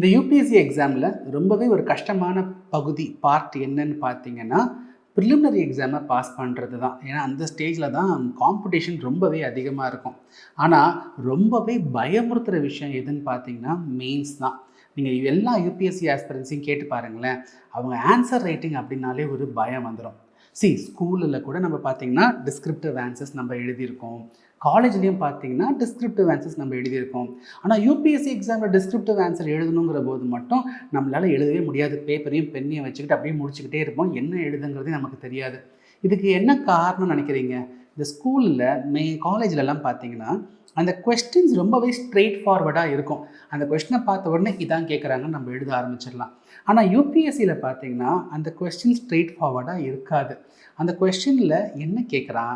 இந்த யூபிஎஸ்சி எக்ஸாமில் ரொம்பவே ஒரு கஷ்டமான பகுதி பார்ட் என்னன்னு பார்த்தீங்கன்னா ப்ரிலிமினரி எக்ஸாமை பாஸ் பண்ணுறது தான். ஏன்னா அந்த ஸ்டேஜில் தான் காம்படிஷன் ரொம்பவே அதிகமாக இருக்கும். ஆனால் ரொம்பவே பயமுறுத்துகிற விஷயம் எதுன்னு பார்த்தீங்கன்னா மெயின்ஸ் தான். நீங்கள் எல்லா யூபிஎஸ்சி ஆஸ்பிரன்ஸையும் கேட்டு பாருங்களேன், அவங்க ஆன்சர் ரைட்டிங் அப்படின்னாலே ஒரு பயம் வந்துடும். ஸ்கூலில் கூட நம்ம பார்த்தீங்கன்னா டிஸ்கிரிப்டிவ் ஆன்சர்ஸ் நம்ம எழுதியிருக்கோம், காலேஜ்லேயும் பார்த்தீங்கன்னா டிஸ்கிரிப்டிவ் ஆன்சர்ஸ் நம்ம எழுதியிருக்கோம். ஆனால் யூபிஎஸ்சி எக்ஸாமில் டிஸ்கிரிப்டிவ் ஆன்சர் எழுதணுங்கிற போது மட்டும் நம்மளால் எழுதவே முடியாது. பேப்பரையும் பெண்ணையும் வச்சுக்கிட்டு அப்படியே முடிச்சுக்கிட்டே இருப்போம், என்ன எழுதுங்கிறதே நமக்கு தெரியாது. இதுக்கு என்ன காரணம்னு நினைக்கிறீங்க? இந்த ஸ்கூலில் காலேஜ்லலாம் பார்த்தீங்கன்னா அந்த கொஸ்டின்ஸ் ரொம்பவே ஸ்ட்ரெயிட் ஃபார்வர்டாக இருக்கும். அந்த கொஸ்டினை பார்த்த உடனே இதான் கேட்குறாங்கன்னு நம்ம எழுத ஆரம்பிச்சிடலாம். ஆனால் யூபிஎஸ்சியில் பார்த்தீங்கன்னா அந்த கொஸ்டின் ஸ்ட்ரெயிட் ஃபார்வர்டாக இருக்காது. அந்த கொஸ்டினில் என்ன கேட்குறான்,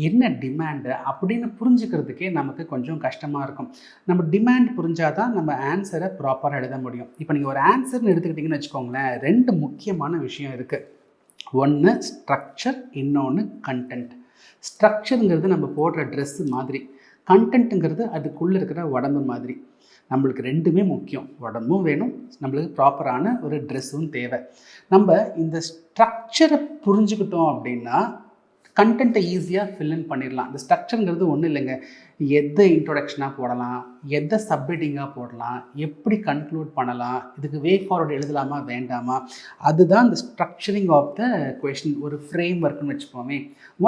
என்ன டிமாண்டு அப்படின்னு புரிஞ்சுக்கிறதுக்கே நமக்கு கொஞ்சம் கஷ்டமாக இருக்கும். நம்ம டிமாண்ட் புரிஞ்சால் தான் நம்ம ஆன்சரை ப்ராப்பராக எழுத முடியும். இப்போ நீங்கள் ஒரு ஆன்சர்னு எடுத்துக்கிட்டிங்கன்னு வச்சுக்கோங்களேன், 2 முக்கியமான விஷயம் இருக்குது. ஒன்று ஸ்ட்ரக்சர், இன்னொன்று கண்டென்ட். ஸ்ட்ரக்சருங்கிறது நம்ம போடுற ட்ரெஸ்ஸு மாதிரி, கண்டென்ட்டுங்கிறது அதுக்குள்ளே இருக்கிற உடம்பு மாதிரி. நம்மளுக்கு 2மே முக்கியம். உடம்பும் வேணும், நம்மளுக்கு ப்ராப்பரான ஒரு ட்ரெஸ்ஸும் தேவை. நம்ம இந்த ஸ்ட்ரக்சரை புரிஞ்சுக்கிட்டோம் அப்படின்னா கண்டென்ட்டை ஈஸியாக ஃபில்இன் பண்ணிடலாம். இந்த ஸ்ட்ரக்சருங்கிறது ஒன்றும் இல்லைங்க, எதை இன்ட்ரொடக்ஷனாக போடலாம், எதை சப்ஹெட்டிங்காக போடலாம், எப்படி கன்க்ளூட் பண்ணலாம், இதுக்கு வே ஃபார்வர்டு எழுதலாமா வேண்டாமா, அதுதான் இந்த ஸ்ட்ரக்சரிங் ஆஃப் த கொஷின். ஒரு ஃப்ரேம் ஒர்க்குன்னு வச்சுப்போமே.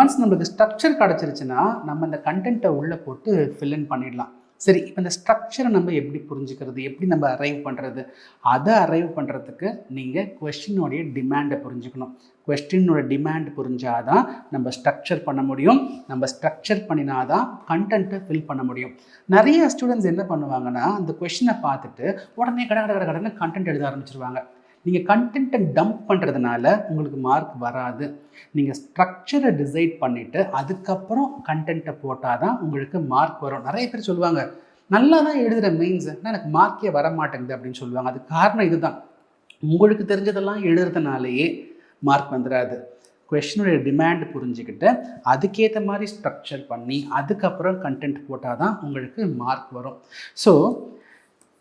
ஒன்ஸ் நம்மளுக்கு ஸ்ட்ரக்சர் கிடச்சிருச்சுன்னா நம்ம அந்த கண்டென்ட்டை உள்ளே போட்டு ஃபில்இன் பண்ணிடலாம். சரி, இப்போ இந்த ஸ்ட்ரக்சரை நம்ம எப்படி புரிஞ்சுக்கிறது, எப்படி நம்ம அரைவ் பண்ணுறது? அதை அரைவ் பண்ணுறதுக்கு நீங்கள் கொஸ்டினோடைய டிமாண்டை புரிஞ்சுக்கணும். கொஸ்டினோட டிமாண்ட் புரிஞ்சாதான் நம்ம ஸ்ட்ரக்சர் பண்ண முடியும். நம்ம ஸ்ட்ரக்சர் பண்ணினாதான் கண்டென்ட்டை ஃபில் பண்ண முடியும். நிறைய ஸ்டூடெண்ட்ஸ் என்ன பண்ணுவாங்கன்னா, அந்த கொஸ்டினை பார்த்துட்டு உடனே கடனை கண்டென்ட் எழுத ஆரம்பிச்சிருவாங்க. நீங்கள் கண்டென்ட்டை டம்ப் பண்ணுறதுனால உங்களுக்கு மார்க் வராது. நீங்கள் ஸ்ட்ரக்சரை டிசைட் பண்ணிவிட்டு அதுக்கப்புறம் கண்டென்ட்டை போட்டால் தான் உங்களுக்கு மார்க் வரும். நிறைய பேர் சொல்லுவாங்க, நல்லா தான் எழுதுகிற மெயின்ஸ், ஆனால் எனக்கு மார்க்கே வர மாட்டேங்குது அப்படின்னு சொல்லுவாங்க. அதுக்கு காரணம் இதுதான். உங்களுக்கு தெரிஞ்சதெல்லாம் எழுதுறதுனாலேயே மார்க் வந்துடாது. கொஸ்டினுடைய டிமாண்ட் புரிஞ்சுக்கிட்டு அதுக்கேற்ற மாதிரி ஸ்ட்ரக்சர் பண்ணி அதுக்கப்புறம் கண்டென்ட் போட்டால் தான் உங்களுக்கு மார்க் வரும். ஸோ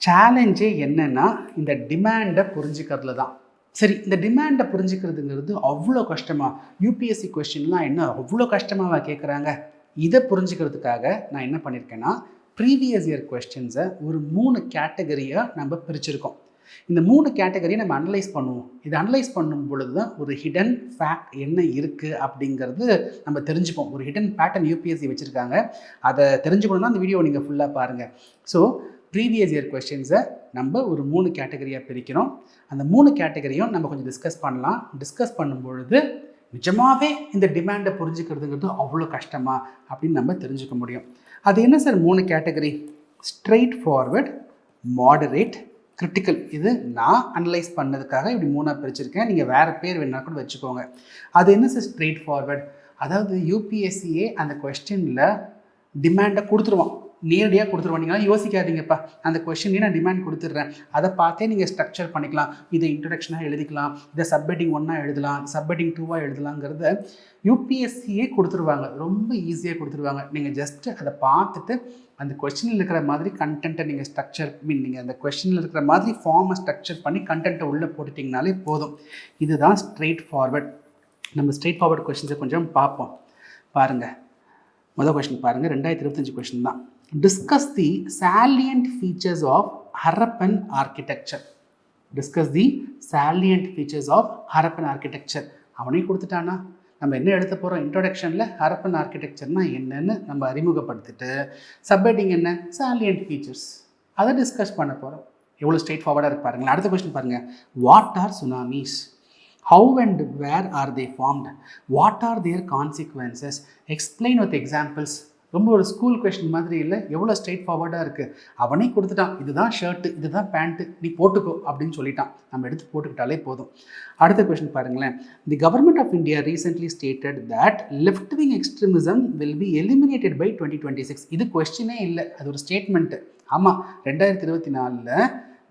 சேலஞ்சே என்னென்னா இந்த டிமாண்டை புரிஞ்சுக்கிறதுல தான். சரி, இந்த டிமாண்டை புரிஞ்சுக்கிறதுங்கிறது அவ்வளோ கஷ்டமாக? யூபிஎஸ்சி கொஸ்டின்லாம் என்ன அவ்வளோ கஷ்டமாக கேட்குறாங்க? இதை புரிஞ்சுக்கிறதுக்காக நான் என்ன பண்ணியிருக்கேன்னா, ப்ரீவியஸ் இயர் கொஸ்டின்ஸை ஒரு 3 கேட்டகரியாக நம்ம பிரிச்சுருக்கோம். இந்த 3 கேட்டகரியை நம்ம அனலைஸ் பண்ணுவோம். இதை அனலைஸ் பண்ணும் பொழுது தான் ஒரு ஹிடன் ஃபேக்ட் என்ன இருக்குது அப்படிங்கிறது நம்ம தெரிஞ்சுப்போம். ஒரு ஹிடன் பேட்டர்ன் யூபிஎஸ்சி வச்சுருக்காங்க, அதை தெரிஞ்சுக்கணும்னா அந்த வீடியோ நீங்கள் ஃபுல்லாக பாருங்கள். ஸோ ப்ரீவியஸ் இயர் கொஸ்டின்ஸை நம்ம ஒரு 3 கேட்டகரியாக பிரிக்கிறோம். அந்த 3 கேட்டகரியும் நம்ம கொஞ்சம் டிஸ்கஸ் பண்ணலாம். டிஸ்கஸ் பண்ணும்பொழுது நிஜமாகவே இந்த டிமாண்டை புரிஞ்சுக்கிறதுங்கிறது அவ்வளோ கஷ்டமா அப்படின்னு நம்ம தெரிஞ்சுக்க முடியும். அது என்ன sir 3 category? Straight forward, moderate, critical. இது நான் அனலைஸ் பண்ணதுக்காக இப்படி 3ஆக பிரிச்சிருக்கேன். நீங்கள் வேறு பேர் வேணா கூட வச்சுக்கோங்க. அது என்ன சார் ஸ்ட்ரெயிட் ஃபார்வர்ட்? அதாவது யூபிஎஸ்சியே அந்த கொஸ்டினில் டிமாண்டை கொடுத்துருவான், நேரடியாக கொடுத்துருவோம். நீங்களாம் யோசிக்காதீங்கப்பா, அந்த கொஸ்டினே நான் டிமாண்ட் கொடுத்துட்றேன், அதை பார்த்தே நீங்கள் ஸ்ட்ரக்சர் பண்ணிக்கலாம். இதை இன்ட்ரடக்ஷனாக எழுதிக்கலாம், இதை சப்ஹெட்டிங் 1ஆக எழுதலாம், சப்ஹெட்டிங் 2ஆக எழுதலாங்கிறத யூபிஎஸ்சியே கொடுத்துருவாங்க. ரொம்ப ஈஸியாக கொடுத்துருவாங்க. நீங்கள் ஜஸ்ட்டு அதை பார்த்துட்டு அந்த கொஸ்டினில் இருக்கிற மாதிரி கண்டென்ட்டை நீங்கள் ஸ்ட்ரக்சர் நீங்கள் அந்த கொஸ்டினில் இருக்கிற மாதிரி ஃபார்மை ஸ்ட்ரக்சர் பண்ணி கண்டென்ட்டை உள்ளே போட்டுட்டிங்கனாலே போதும். இதுதான் ஸ்ட்ரெயிட் ஃபார்வர்ட். நம்ம ஸ்ட்ரெயிட் ஃபார்வர்ட் கொஸ்டின்ஸை கொஞ்சம் பார்ப்போம். பாருங்கள், முதல் கொஸ்டின் பாருங்கள், 2025 கொஸ்டின் தான். Discuss the salient features of Harappan architecture. Discuss the salient features of Harappan architecture. அவனே கொடுத்துட்டானா, நம்ம என்ன எழுத போகிறோம்? இன்ட்ரோடக்ஷனில் ஹரப்பன் ஆர்கிடெக்சர்னால் என்னன்னு நம்ம அறிமுகப்படுத்திட்டு சப்ஹெட்டிங் என்ன, salient features, அதை டிஸ்கஸ் பண்ண போகிறோம். எவ்வளோ ஸ்ட்ரெயிட் ஃபார்வர்டாக இருக்கு பாருங்களேன். அடுத்த கொஸ்டின் பாருங்கள். What are tsunamis? How and where are they formed? What are their consequences? Explain with examples. ரொம்ப ஒரு ஸ்கூல் கொஸ்டின் மாதிரி இல்லை, எவ்வளோ ஸ்ட்ரெயிட் ஃபார்வர்டாக இருக்குது. அவனே கொடுத்துட்டான், இதுதான் ஷர்ட்டு, இதுதான் பேண்ட்டு, நீ போட்டுக்கோ அப்படின்னு சொல்லிட்டான். நம்ம எடுத்து போட்டுக்கிட்டாலே போதும். அடுத்த கொஸ்டின் பாருங்களேன். The government of India recently stated that left wing extremism will be eliminated by 2026. இது கொஸ்டினே இல்லை, அது ஒரு ஸ்டேட்மெண்ட்டு. ஆமாம், 2024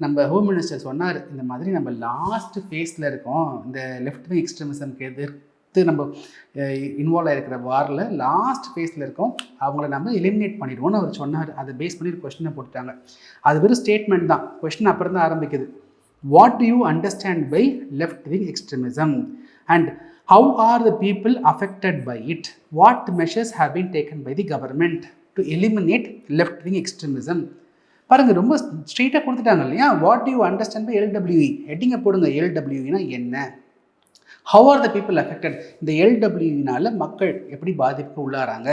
நம்ம ஹோம் மினிஸ்டர் சொன்னார், இந்த மாதிரி நம்ம லாஸ்ட் ஃபேஸில் இருக்கோம், இந்த லெஃப்ட் விங் எக்ஸ்ட்ரீமிசம்க்கு அடுத்து நம்ம இன்வால்வ் ஆகிருக்கிற வாரில் லாஸ்ட் ஃபேஸில் இருக்கோம், அவங்கள நம்ம எலிமினேட் பண்ணிடுவோம்னு அவர் சொன்னார். அதை பேஸ் பண்ணி ஒரு கொஸ்டினை போட்டுட்டாங்க. அது வெறும் ஸ்டேட்மெண்ட் தான். கொஸ்டின் அப்புறம் தான் ஆரம்பிக்குது. What do you understand by left wing extremism and how are the people affected by it? What measures have been taken by the government to eliminate left wing extremism? பாருங்க, ரொம்ப ஸ்ட்ரெயிட்டாக கொடுத்துட்டாங்க இல்லையா. What do you understand by LWE, ஹெட்டிங்கை போடுங்க. எல்டபிள்யூஇனா என்ன, how are the people affected, இந்த எல்டபிள்யூஇனால மக்கள் எப்படி பாதிப்புக்கு உள்ளாராங்க.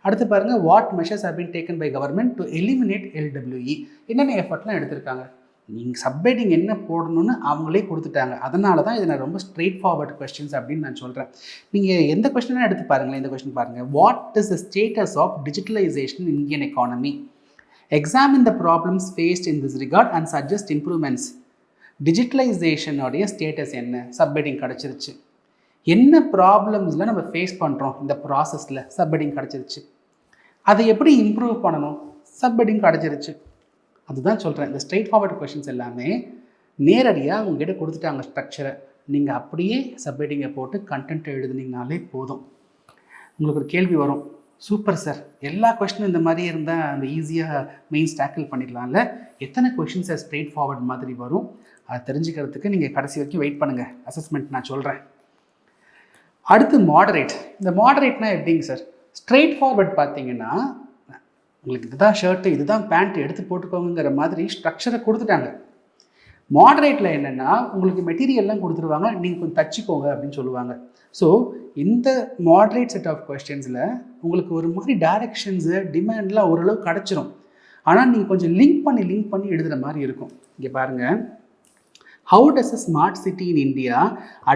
அடுத்து பாருங்க, what measures have been taken by government to eliminate LWE, என்னென்ன எஃபர்ட்லாம் எடுத்திருக்காங்க. நீங்கள் சப்ஹெட்டிங் என்ன போடணும்னு அவங்களே கொடுத்துட்டாங்க. அதனால தான் இதை நான் ரொம்ப ஸ்ட்ரெயிட் ஃபார்வர்ட் கொஸ்டின்ஸ் அப்படின்னு நான் சொல்கிறேன். நீங்கள் எந்த கொஸ்டினாக எடுத்து பாருங்களேன். இந்த கொஸ்டின் பாருங்கள், what is the status of digitalisation in Indian economy, examine the problems faced in this regard and suggest improvements. டிஜிட்டலைசேஷனுடைய ஸ்டேட்டஸ் என்ன, சப்ஹெட்டிங் கிடச்சிருச்சு. என்ன ப்ராப்ளம்ஸில் நம்ம ஃபேஸ் பண்ணுறோம் இந்த ப்ராசஸில், சப்ஹெட்டிங் கிடச்சிருச்சு. அதை எப்படி இம்ப்ரூவ் பண்ணணும், சப்ஹெட்டிங் கிடச்சிருச்சு. அதுதான் சொல்கிறேன். இந்த ஸ்ட்ரெயிட் ஃபார்வர்ட் கொஷின்ஸ் எல்லாமே நேரடியாக உங்ககிட்ட கொடுத்துட்டாங்க ஸ்ட்ரக்சரை. நீங்கள் அப்படியே சப்ஹெட்டிங்கை போட்டு கண்டென்ட் எழுதுனீங்கனாலே போதும். உங்களுக்கு ஒரு கேள்வி வரும், சூப்பர் சார், எல்லா கொஷினும் இந்த மாதிரி இருந்தால் அந்த ஈஸியாக மெயின்ஸ் டேக்கிள் பண்ணிடலாம்ல, எத்தனை கொஷின்ஸை ஸ்ட்ரெயிட் ஃபார்வர்ட் மாதிரி வரும், அதை தெரிஞ்சுக்கிறதுக்கு நீங்கள் கடைசி வரைக்கும் வெயிட் பண்ணுங்கள். அசஸ்மெண்ட் நான் சொல்கிறேன். அடுத்து மாடரேட். இந்த மாடரேட்னா எப்படிங்க சார்? ஸ்ட்ரெயிட் ஃபார்வர்ட் பார்த்தீங்கன்னா உங்களுக்கு இதுதான் ஷர்ட்டு, இதுதான் பேண்ட், எடுத்து போட்டுக்கோங்கிற மாதிரி ஸ்ட்ரக்சரை கொடுத்துட்டாங்க. மாடரேட்டில் என்னென்னா உங்களுக்கு மெட்டீரியல்லாம் கொடுத்துருவாங்க, நீங்கள் கொஞ்சம் தச்சுக்கோங்க அப்படின்னு சொல்லுவாங்க. ஸோ இந்த மாடரேட் செட் ஆஃப் கொஸ்டின்ஸில் உங்களுக்கு ஒரு மாதிரி டைரக்ஷன்ஸு டிமாண்ட்லாம் ஓரளவு கிடச்சிரும். ஆனால் நீங்கள் கொஞ்சம் லிங்க் பண்ணி எழுதுகிற மாதிரி இருக்கும். இங்கே பாருங்கள், how does a smart city in India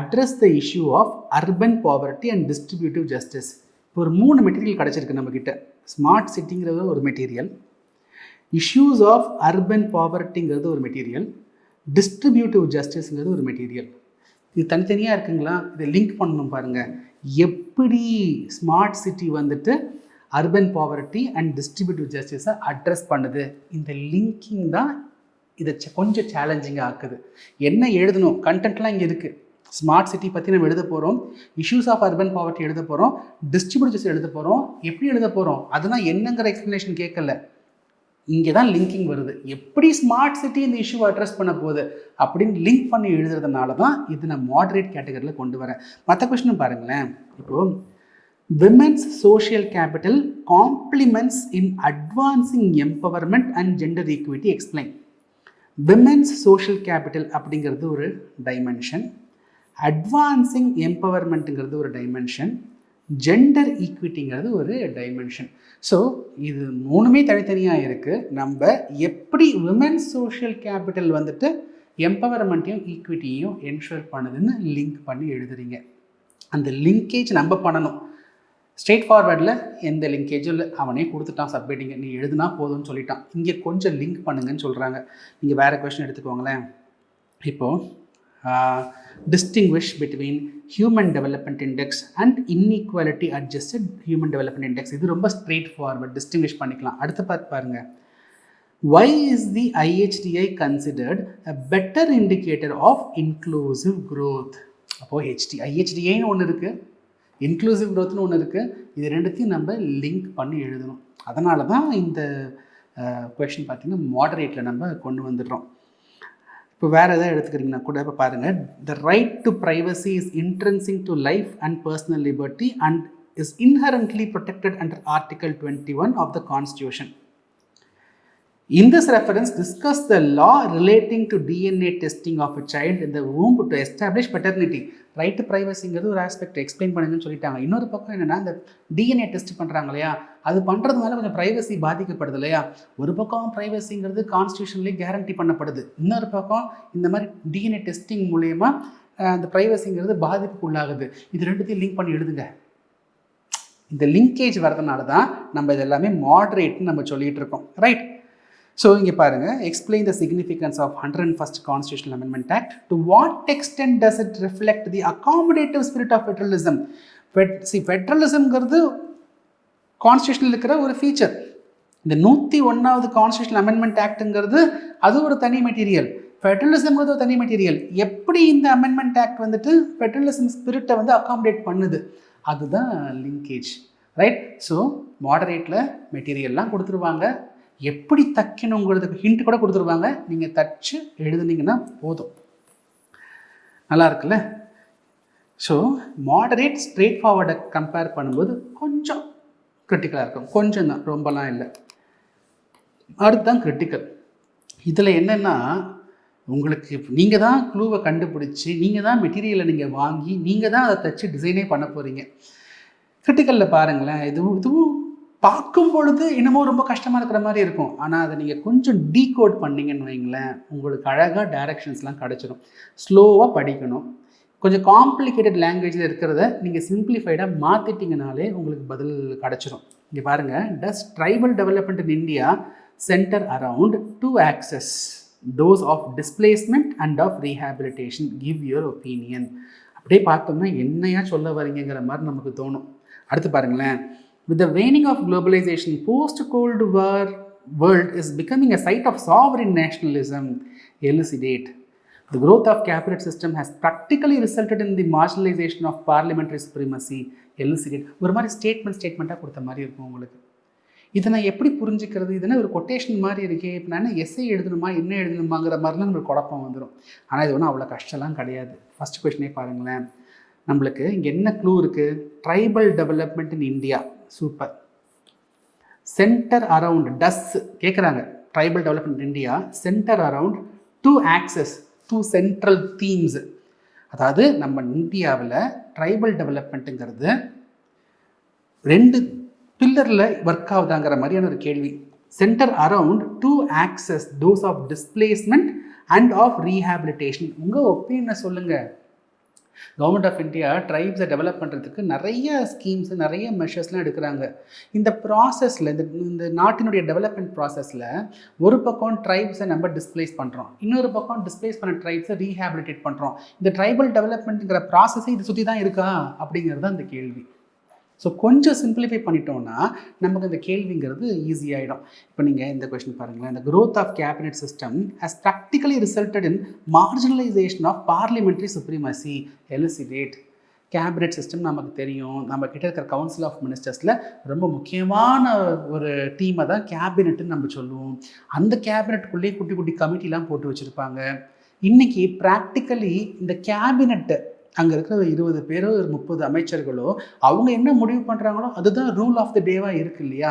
address the issue of urban poverty and distributive justice. இப்போ ஒரு 3 மெட்டீரியல் கிடச்சிருக்கு நம்மக்கிட்ட. ஸ்மார்ட் சிட்டிங்கிறது ஒரு மெட்டீரியல், இஷ்யூஸ் ஆஃப் அர்பன் பாவர்ட்டிங்கிறது ஒரு மெட்டீரியல், டிஸ்ட்ரிபியூட்டிவ் ஜஸ்டிஸ்ங்கிறது ஒரு மெட்டீரியல். இது தனித்தனியாக இருக்குங்களா, இதை லிங்க் பண்ணணும் பாருங்கள். எப்படி ஸ்மார்ட் சிட்டி வந்துட்டு அர்பன் பாவர்ட்டி அண்ட் டிஸ்ட்ரிபியூட்டிவ் ஜஸ்டிஸை அட்ரஸ் பண்ணுது, இந்த லிங்கிங் தான் இதை கொஞ்சம் சேலஞ்சிங்காக ஆக்குது. என்ன எழுதணும், கண்டென்ட்லாம் இங்கே இருக்குது. ஸ்மார்ட் சிட்டி பற்றி நம்ம எழுத போகிறோம், இஷ்யூஸ் ஆஃப் அர்பன் பாவர்ட்டி எழுத போகிறோம், டிஸ்ட்ரிபியூட்டிவ்ஸ் எழுத போகிறோம். எப்படி எழுத போகிறோம், அதெல்லாம் என்னங்கிற எக்ஸ்ப்ளனேஷன் கேட்கல. இங்கே தான் லிங்கிங் வருது. எப்படி ஸ்மார்ட் சிட்டி இந்த இஷ்யூவை அட்ரஸ் பண்ண போகுது அப்படின்னு லிங்க் பண்ணி எழுதுறதுனால தான் இது நான் மாடரேட் கேட்டகரியில் கொண்டு வரேன். மற்ற கொஸ்டினும் பாருங்களேன். இப்போது women's social capital compliments in advancing empowerment and gender equity explain. Women's social capital அப்படிங்கிறது ஒரு டைமென்ஷன், அட்வான்சிங் எம்பவர்மெண்ட்டுங்கிறது ஒரு டைமென்ஷன், ஜெண்டர் ஈக்விட்டிங்கிறது ஒரு டைமென்ஷன். ஸோ இது 3மே தனித்தனியாக இருக்குது. நம்ம எப்படி விமென்ஸ் சோஷியல் கேபிட்டல் வந்துட்டு எம்பவர்மெண்ட்டையும் ஈக்விட்டியையும் என்ஷூர் பண்ணுதுன்னு லிங்க் பண்ணி எழுதுறீங்க. அந்த லிங்கேஜ் நம்ம பண்ணணும். ஸ்ட்ரெயிட் ஃபார்வர்டில் எந்த லிங்கேஜும் இல்லை, அவனே கொடுத்துட்டான் சப்மிட்டிங்க, நீ எழுதுனா போதும்னு சொல்லிட்டான். இங்கே கொஞ்சம் லிங்க் பண்ணுங்கன்னு சொல்கிறாங்க. நீங்கள் வேறு கொஸ்டின் எடுத்துக்கோங்களேன். இப்போது distinguish between human development index and inequality adjusted human development index. இது ரொம்ப straight forward, distinguish பண்ணிக்கலாம். அடுத்த பார்த்து பாருங்க, why is the IHDI considered a better indicator of inclusive growth? அப்போ IHDIன்னு ஒன்று இருக்குது, இன்க்ளூசிவ் க்ரோத்னு ஒன்று இருக்குது. இது ரெண்டுத்தையும் நம்ம லிங்க் பண்ணி எழுதணும். அதனால தான் இந்த கொஷின் பார்த்திங்கன்னா மாடரேட்டில் நம்ம கொண்டு வந்துடுறோம். இப்போ வேறு எதாவது எடுத்துக்கிறீங்கன்னா கூட இப்போ பாருங்கள், the right to privacy is intrinsic to life and personal liberty and is inherently protected under article 21 of the constitution. In this reference, discuss the law relating to DNA testing of a child in the womb to establish paternity. Right to ப்ரைவசிங்கிறது ஒரு aspect explain பண்ணுங்கன்னு சொல்லிட்டாங்க. இன்னொரு பக்கம் என்னென்னா, இந்த DNA test பண்ணுறாங்க இல்லையா, அது பண்ணுறதுனால கொஞ்சம் ப்ரைவசி பாதிக்கப்படுது இல்லையா. ஒரு பக்கம் ப்ரைவசிங்கிறது கான்ஸ்டியூஷன்லேயே கேரண்டி பண்ணப்படுது, இன்னொரு பக்கம் இந்த மாதிரி டிஎன்ஏ டெஸ்டிங் மூலயமா அந்த ப்ரைவசிங்கிறது பாதிப்புக்கு உள்ளாகுது. இது ரெண்டுத்தையும் லிங்க் பண்ணி எழுதுங்க. இந்த லிங்கேஜ் வரதுனால தான் நம்ம இது எல்லாமே மாடரேட்னு நம்ம சொல்லிகிட்டு இருக்கோம். ரைட். ஸோ இங்கே பாருங்கள், explain the significance of 101st Constitutional Amendment Act. To what extent does it reflect the accommodative spirit of federalism? ஃபெட்ரலிசம்ங்கிறது கான்ஸ்டியூஷனில் இருக்கிற ஒரு ஃபீச்சர். இந்த 101வது Constitutional Amendment Actங்கிறது அது ஒரு தனி மெட்டீரியல். ஃபெடரலிசம்ங்கிறது ஒரு தனி மெட்டீரியல். எப்படி இந்த அமெண்ட்மெண்ட் ஆக்ட் வந்துட்டு ஃபெடரலிசம் ஸ்பிரிட்டை வந்து அகாமடேட் பண்ணுது, அதுதான் லிங்கேஜ். ரைட்? ஸோ மாடரேட்டில் மெட்டீரியல்லாம் கொடுத்துருவாங்க, எப்படி தைக்கணுங்கிறதுக்கு ஹிண்ட் கூட கொடுத்துருவாங்க. நீங்கள் தச்சு எழுதுனீங்கன்னா போதும். நல்லா இருக்குல்ல? ஸோ மாடரேட் ஸ்ட்ரெயிட் ஃபார்வர்டை கம்பேர் பண்ணும்போது கொஞ்சம் கிரிட்டிக்கலாக இருக்கும். கொஞ்சம் தான், ரொம்பலாம் இல்லை. அடுத்து தான் கிரிட்டிக்கல். இதில் என்னென்னா, உங்களுக்கு நீங்கள் தான் க்ளூவை கண்டுபிடிச்சி, நீங்கள் தான் மெட்டீரியலை நீங்கள் வாங்கி, நீங்கள் தான் அதை தச்சு டிசைனே பண்ண போகிறீங்க. கிரிட்டிக்கலில் பாருங்களேன், இதுவும் பார்க்கும் பொழுது என்னமோ ரொம்ப கஷ்டமாக இருக்கிற மாதிரி இருக்கும். ஆனால் அதை நீங்கள் கொஞ்சம் டீகோட் பண்ணிங்கன்னு வைங்களேன், உங்களுக்கு அழகாக டைரக்ஷன்ஸ்லாம் கிடச்சிடும். ஸ்லோவாக படிக்கணும். கொஞ்சம் காம்ப்ளிகேட்டட் லாங்குவேஜில் இருக்கிறத நீங்கள் சிம்பிளிஃபைடாக மாற்றிட்டிங்கனாலே உங்களுக்கு பதில் கிடச்சிரும். இங்கே பாருங்கள், does tribal development in India centre around 2 axes, those of displacement and of rehabilitation, give your opinion. அப்படியே பார்த்தோம்னா என்னையா சொல்ல வரீங்கிற மாதிரி நமக்கு தோணும். அடுத்து பாருங்களேன், with the waning of globalization, post-Cold War world is becoming a site of sovereign nationalism. Elucidate. The growth of cabinet system has practically resulted in the marginalization of parliamentary supremacy. Elucidate. ஒரு மாதிரி ஸ்டேட்மெண்ட்டாக கொடுத்த மாதிரி இருக்கும் உங்களுக்கு. இதை நான் எப்படி புரிஞ்சுக்கிறது? இதனால் ஒரு கொட்டேஷன் மாதிரி இருக்கே, இப்போ நான் எஸ்ஐ எழுதணுமா என்ன எழுதணுமாங்கிற மாதிரிலாம் நம்மளுக்கு குழப்பம் வந்துடும். ஆனால் இது ஒன்றும் அவ்வளோ கஷ்டம்லாம் கிடையாது. ஃபஸ்ட் கொஸ்டினே பாருங்களேன், நம்மளுக்கு இங்கே என்ன க்ளூ இருக்குது? Tribal development in India. Super. Centre around does கேட்குறாங்க. Tribal development in India centre around 2 axes, 2 central themes. அதாவது நம்ம இந்தியாவில் ட்ரைபல் டெவலப்மெண்ட்டுங்கிறது 2 பில்லரில் ஒர்க் ஆகுதாங்கிற மாதிரியான ஒரு கேள்வி. Centre around 2 axes, those of displacement and of rehabilitation. உங்கள் ஒப்பீனியனை சொல்லுங்கள். கவர்மெண்ட் ஆஃப் இந்தியா ட்ரைப்ஸை டெவலப் பண்ணுறதுக்கு நிறைய ஸ்கீம்ஸ், நிறைய மெஷர்ஸ்லாம் எடுக்கிறாங்க. இந்த ப்ராசஸில், இந்த நாட்டினுடைய டெவலப்மெண்ட் ப்ராசஸில் ஒரு பக்கம் ட்ரைப்ஸை நம்ம டிஸ்பிளேஸ் பண்ணுறோம், இன்னொரு பக்கம் டிஸ்பிளேஸ் பண்ண ட்ரைப்ஸை ரீஹேபிலிட்டேட் பண்ணுறோம். இந்த ட்ரைபல் டெவலப்மெண்ட்டுங்கிற ப்ராசஸே இது சுற்றி தான் இருக்கா அப்படிங்கிறது தான் இந்த கேள்வி. ஸோ கொஞ்சம் சிம்பிளிஃபை பண்ணிட்டோம்னா நமக்கு இந்த கேள்விங்கிறது ஈஸியாகிடும். இப்போ நீங்கள் இந்த கொஸ்டின் பாருங்களேன், இந்த growth of cabinet system has practically resulted in marginalization of parliamentary supremacy. Elucidate. Cabinet system நமக்கு தெரியும், நம்ம கிட்ட இருக்கிற கவுன்சில் ஆஃப் மினிஸ்டர்ஸில் ரொம்ப முக்கியமான ஒரு டீமை தான் கேபினெட்டுன்னு நம்ம சொல்லுவோம். அந்த கேபினெட்டுக்குள்ளேயே குட்டி குட்டி கமிட்டிலாம் போட்டு வச்சுருப்பாங்க. இன்றைக்கி ப்ராக்டிக்கலி இந்த கேபினெட்டு அங்கே இருக்கிற 20 பேரோ 30 அமைச்சர்களோ அவங்க என்ன முடிவு பண்ணுறாங்களோ அதுதான் ரூல் ஆஃப் த டேவாக இருக்குது இல்லையா?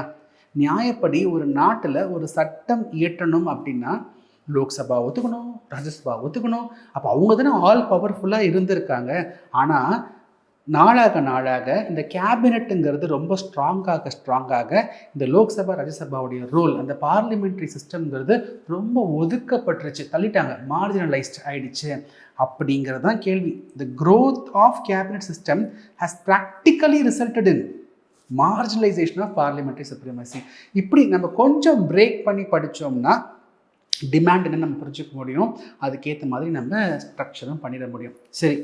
நியாயப்படி ஒரு நாட்டில் ஒரு சட்டம் இயற்றணும் அப்படின்னா லோக்சபா ஒத்துக்கணும், ராஜ்யசபா ஒத்துக்கணும். அப்போ அவங்க தானே ஆல் பவர்ஃபுல்லாக இருந்திருக்காங்க. ஆனால் நாளாக இந்த கேபினெட்டுங்கிறது ரொம்ப ஸ்ட்ராங்காக இந்த லோக்சபா ராஜ்யசபாவுடைய ரோல், அந்த பார்லிமெண்ட்ரி சிஸ்டம்ங்கிறது ரொம்ப ஒதுக்கப்பட்டுருச்சு, தள்ளிட்டாங்க, மார்ஜினலைஸ்ட் ஆயிடுச்சு. அப்படிங்கிறது தான் கேள்வி. The growth of cabinet system has practically resulted in marginalisation of parliamentary supremacy. இப்படி நம்ம கொஞ்சம் பிரேக் பண்ணி படித்தோம்னா டிமாண்ட் என்ன நம்ம புரிஞ்சுக்க முடியும், அதுக்கேற்ற மாதிரி நம்ம ஸ்ட்ரக்சரும் பண்ணிட முடியும். சரி,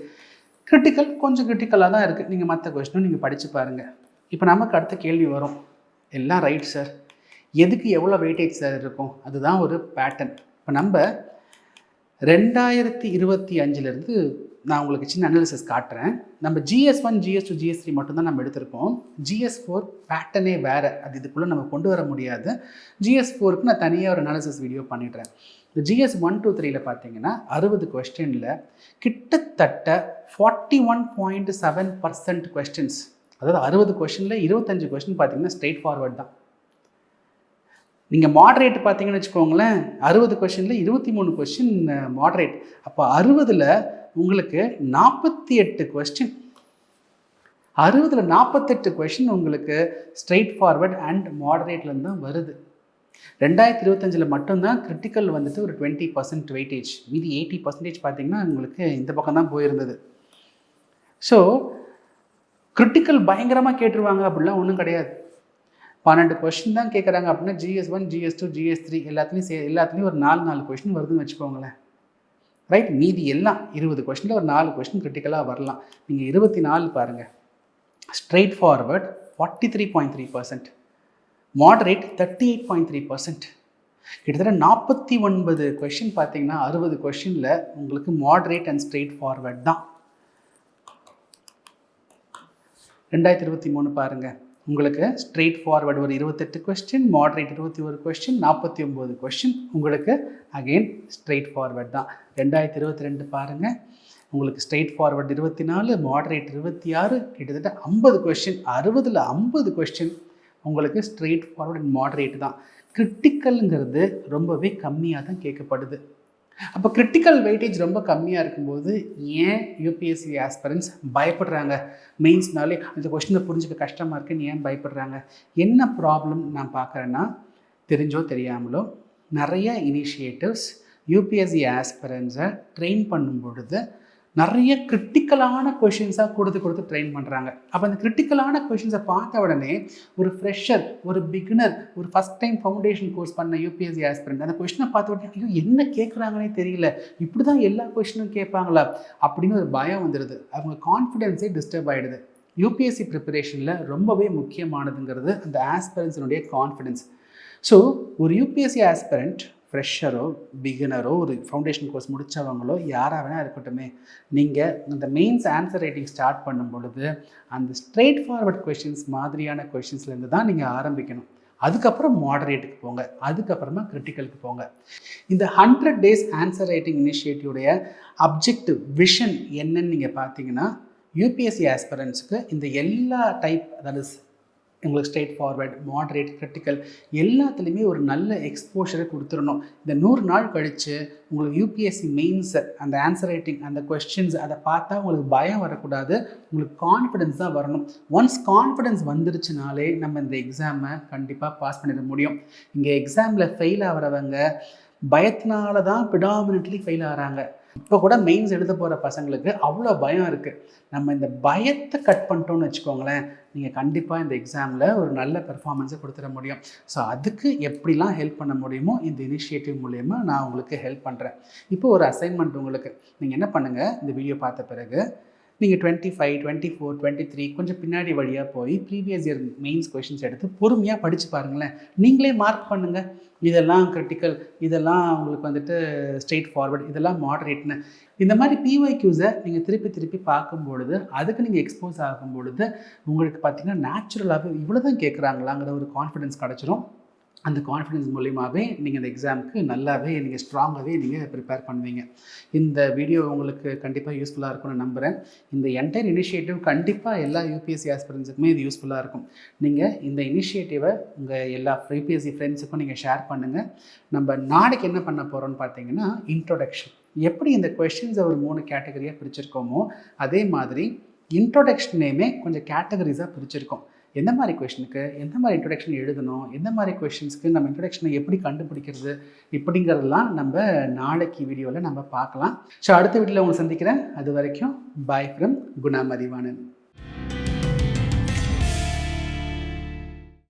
கிரிட்டிக்கல் கொஞ்சம் கிரிட்டிக்கலாக தான் இருக்குது. நீங்கள் மற்ற கொஸ்டினும் நீங்கள் படித்து பாருங்கள். இப்போ நமக்கு அடுத்த கேள்வி வரும், எல்லாம் ரைட் சார், எதுக்கு எவ்வளோ வெயிட்டேஜ் சார் இருக்கும்? அதுதான் ஒரு பேட்டர்ன். இப்போ நம்ம 2025 நான் உங்களுக்கு சின்ன அனாலிசிஸ் காட்டுறேன். நம்ம GS1, GS2, GS3 மட்டும்தான் நம்ம எடுத்திருக்கோம். GS4 பேட்டர்னே வேறு, அது இதுக்குள்ளே நம்ம கொண்டு வர முடியாது. GS4க்கு நான் தனியாக ஒரு அனாலிசிஸ் வீடியோ பண்ணிடுறேன். இந்த GS1 to 3 பார்த்தீங்கன்னா 60 கொஸ்டினில் கிட்டத்தட்ட 41.7% கொஸ்டின்ஸ், அதாவது 60 கொஸ்டினில் 25 கொஸ்டின் பார்த்தீங்கன்னா ஸ்ட்ரெயிட் ஃபார்வர்ட் தான். நீங்கள் மாடரேட் பார்த்தீங்கன்னு வச்சுக்கோங்களேன், 60 கொஸ்டினில் 23 கொஸ்டின் மாடரேட். அப்போ 60ல் உங்களுக்கு 48 கொஸ்டின், 60ல் 48 கொஸ்டின் உங்களுக்கு ஸ்ட்ரெயிட் ஃபார்வர்ட் அண்ட் மாடரேட்லேருந்து தான் வருது. 2025 மட்டும்தான் கிரிட்டிக்கல் வந்துட்டு ஒரு 20% வெயிட்டேஜ், மீதி 80% பார்த்தீங்கன்னா உங்களுக்கு இந்த பக்கம் தான் போயிருந்தது. ஸோ கிரிட்டிக்கல் பயங்கரமாக கேட்டுருவாங்க அப்படிலாம் ஒன்றும் கிடையாது. 12 கொஸ்டின் தான் கேட்குறாங்க அப்படின்னா GS1, GS2, GS3 எல்லாத்துலேயும் ஒரு 4 கொஸ்டின் வருதுன்னு வச்சுக்கோங்களேன். ரைட், மீதி எல்லாம் 20 கொஸ்டினில் ஒரு 4 கொஸ்டின் கிரிட்டிக்கலாக வரலாம். நீங்கள் 24 பாருங்கள், ஸ்ட்ரெயிட் ஃபார்வர்ட் 43.3%, மாடரேட் 38.3%, கிட்டத்தட்ட 49 கொஷின் பார்த்தீங்கன்னா 60 கொஷினில் உங்களுக்கு மாடரேட் அண்ட் ஸ்ட்ரெயிட் ஃபார்வர்ட் தான். 2023 பாருங்கள், உங்களுக்கு ஸ்ட்ரெயிட் ஃபார்வர்டு ஒரு 28 கொஸ்டின், மாடரேட் 21 கொஸ்டின், 49 கொஸ்டின் உங்களுக்கு அகெயின் ஸ்ட்ரெயிட் ஃபார்வர்ட் தான். 2022 பாருங்கள், உங்களுக்கு ஸ்ட்ரெயிட் ஃபார்வர்டு 24, மாடரேட் 26, கிட்டத்தட்ட 50 கொஸ்டின், 60ல் 50 கொஸ்டின் உங்களுக்கு ஸ்ட்ரெயிட் ஃபார்வர்ட் அண்ட் மாடரேட் தான். கிரிட்டிக்கலுங்கிறது ரொம்பவே கம்மியாக தான் கேட்கப்படுது. அப்போ கிரிட்டிக்கல் வெயிட்டேஜ் ரொம்ப கம்மியாக இருக்கும்போது ஏன் யூபிஎஸ்சி ஆஸ்பிரன்ஸ் பயப்படுறாங்க? மெயின்ஸ்னாலே அந்த கொஸ்டினை புரிஞ்சுக்க கஷ்டமாக இருக்குன்னு ஏன் பயப்படுறாங்க? என்ன ப்ராப்ளம் நான் பார்க்குறேன்னா, தெரிஞ்சோ தெரியாமலோ நிறைய இனிஷியேட்டிவ்ஸ் யூபிஎஸ்சி ஆஸ்பிரன்ஸை ட்ரெயின் பண்ணும் பொழுது நிறைய கிரிட்டிக்கலான கொஷின்ஸாக கொடுத்து ட்ரெயின் பண்ணுறாங்க. அப்போ அந்த கிரிட்டிக்கலான கொஷின்ஸை பார்த்த உடனே ஒரு ஃப்ரெஷர், ஒரு பிகினர், ஒரு ஃபஸ்ட் டைம் ஃபவுண்டேஷன் கோர்ஸ் பண்ண யூபிஎஸ்சி ஆஸ்பிரண்ட் அந்த கொஷினை பார்த்த உடனே ஐயோ என்ன கேட்குறாங்கன்னே தெரியல, இப்படி தான் எல்லா கொஷினும் கேட்பாங்களா அப்படின்னு ஒரு பயம் வந்துடுது. அவங்க கான்ஃபிடென்ஸே டிஸ்டர்ப் ஆகிடுது. யூபிஎஸ்சி ப்ரிப்பரேஷனில் ரொம்பவே முக்கியமானதுங்கிறது அந்த ஆஸ்பிரன்ஸினுடைய கான்ஃபிடென்ஸ். ஸோ ஒரு யூபிஎஸ்சி ஆஸ்பிரண்ட் ஃப்ரெஷரோ பிகினரோ ஒரு ஃபவுண்டேஷன் கோர்ஸ் முடித்தவங்களோ யாராக வேணால் இருக்கட்டுமே, நீங்கள் இந்த மெயின்ஸ் ஆன்சர் ரைட்டிங் ஸ்டார்ட் பண்ணும் பொழுது அந்த ஸ்ட்ரெயிட் ஃபார்வர்ட் கொஷின்ஸ் மாதிரியான கொஷின்ஸ்லேருந்து தான் நீங்கள் ஆரம்பிக்கணும். அதுக்கப்புறம் மாடரேட்டுக்கு போங்க, அதுக்கப்புறமா கிரிட்டிக்கலுக்கு போங்க. இந்த 100 days ஆன்சர் ரைட்டிங் இனிஷியேட்டிவுடைய அப்ஜெக்டிவ் விஷன் என்னன்னு நீங்கள் பார்த்தீங்கன்னா, யூபிஎஸ்சி ஆஸ்பிரன்ஸுக்கு இந்த எல்லா டைப், அதாவது உங்களுக்கு ஸ்ட்ரெயிட் ஃபார்வர்ட், மாடரேட், கிரிட்டிக்கல் எல்லாத்துலேயுமே ஒரு நல்ல எக்ஸ்போஷரை கொடுத்துடணும். இந்த 100 நாள் கழித்து உங்களுக்கு யூபிஎஸ்சி மெயின்ஸ் அந்த ஆன்சர் ரைட்டிங் அந்த கொஸ்டின்ஸ் அதை பார்த்தா உங்களுக்கு பயம் வரக்கூடாது, உங்களுக்கு கான்ஃபிடென்ஸ் தான் வரணும். ஒன்ஸ் கான்ஃபிடென்ஸ் வந்துருச்சுனாலே நம்ம இந்த எக்ஸாமை கண்டிப்பாக பாஸ் பண்ணிட முடியும். இங்கே எக்ஸாமில் ஃபெயில் ஆகிறவங்க பயத்தினால தான் ப்ரிடாமினென்ட்லி ஃபெயில் ஆகிறாங்க. இப்போ கூட மெயின்ஸ் எழுத போகிற பசங்களுக்கு அவ்வளோ பயம் இருக்குது. நம்ம இந்த பயத்தை கட் பண்ணிட்டோம்னு வச்சுக்கோங்களேன், நீங்கள் கண்டிப்பாக இந்த எக்ஸாமில் ஒரு நல்ல பெர்ஃபார்மன்ஸை கொடுத்துட முடியும். ஸோ அதுக்கு எப்படிலாம் ஹெல்ப் பண்ண முடியுமோ இந்த இனிஷியேட்டிவ் மூலயமா நான் உங்களுக்கு ஹெல்ப் பண்ணுறேன். இப்போ ஒரு அசைன்மெண்ட் உங்களுக்கு, நீங்கள் என்ன பண்ணுங்கள், இந்த வீடியோ பார்த்த பிறகு நீங்கள் 25, 24, 23 கொஞ்சம் பின்னாடி வழியாக போய் ப்ரீவியஸ் இயர் மெயின்ஸ் கொஷின்ஸ் எடுத்து பொறுமையாக படித்து பாருங்களேன். நீங்களே மார்க் பண்ணுங்கள், இதெல்லாம் கிரிட்டிக்கல், இதெல்லாம் உங்களுக்கு வந்துட்டு ஸ்ட்ரெயிட் ஃபார்வர்ட், இதெல்லாம் மாடரேட்னு. இந்த மாதிரி பிஒய்க்யூஸை நீங்கள் திருப்பி பார்க்கும் பொழுது, அதுக்கு நீங்கள் எக்ஸ்போஸ் ஆகும் பொழுது உங்களுக்கு பார்த்திங்கன்னா நேச்சுரலாகவே இவ்வளோ தான் கேட்குறாங்களாங்கிற ஒரு கான்ஃபிடென்ஸ் கிடச்சிரும். அந்த கான்ஃபிடென்ஸ் மூலியமாகவே நீங்கள் இந்த எக்ஸாமுக்கு நல்லாவே நீங்கள் ஸ்ட்ராங்காகவே நீங்கள் ப்ரிப்பேர் பண்ணுவீங்க. இந்த வீடியோ உங்களுக்கு கண்டிப்பாக யூஸ்ஃபுல்லாக இருக்கும்னு நம்புகிறேன். இந்த என்டையர் இனிஷியேட்டிவ் கண்டிப்பாக எல்லா யூபிஎஸ்சி ஆஸ்பிரன்ஸுக்குமே இது யூஸ்ஃபுல்லாக இருக்கும். நீங்கள் இந்த இனிஷியேட்டிவை உங்கள் எல்லா யூபிஎஸ்சி ஃப்ரெண்ட்ஸுக்கும் நீங்கள் ஷேர் பண்ணுங்கள். நம்ம நாளைக்கு என்ன பண்ண போகிறோம்னு பார்த்தீங்கன்னா, இன்ட்ரோடக்ஷன். எப்படி இந்த கொஸ்டின்ஸை ஒரு 3 கேட்டகரியாக பிரிச்சிருக்கோமோ அதே மாதிரி இன்ட்ரோடக்ஷனையுமே கொஞ்சம் கேட்டகரிஸாக பிரிச்சிருக்கோம். எந்த மாதிரி கொஷினுக்கு எந்த மாதிரி இன்ட்ரொடக்ஷன் எழுதணும், எந்த மாதிரி கொஷின்ஸ்க்கு நம்ம இன்ட்ரொடக்ஷனை எப்படி கண்டுபிடிக்கிறது, இப்படிங்கிறதெல்லாம் நம்ம நாளைக்கு வீடியோவில் நம்ம பார்க்கலாம். ஸோ அடுத்த வீடியோவில் உங்களை சந்திக்கிறேன். அது வரைக்கும் பாய் ஃப்ரம் குணா மதிவாணன்.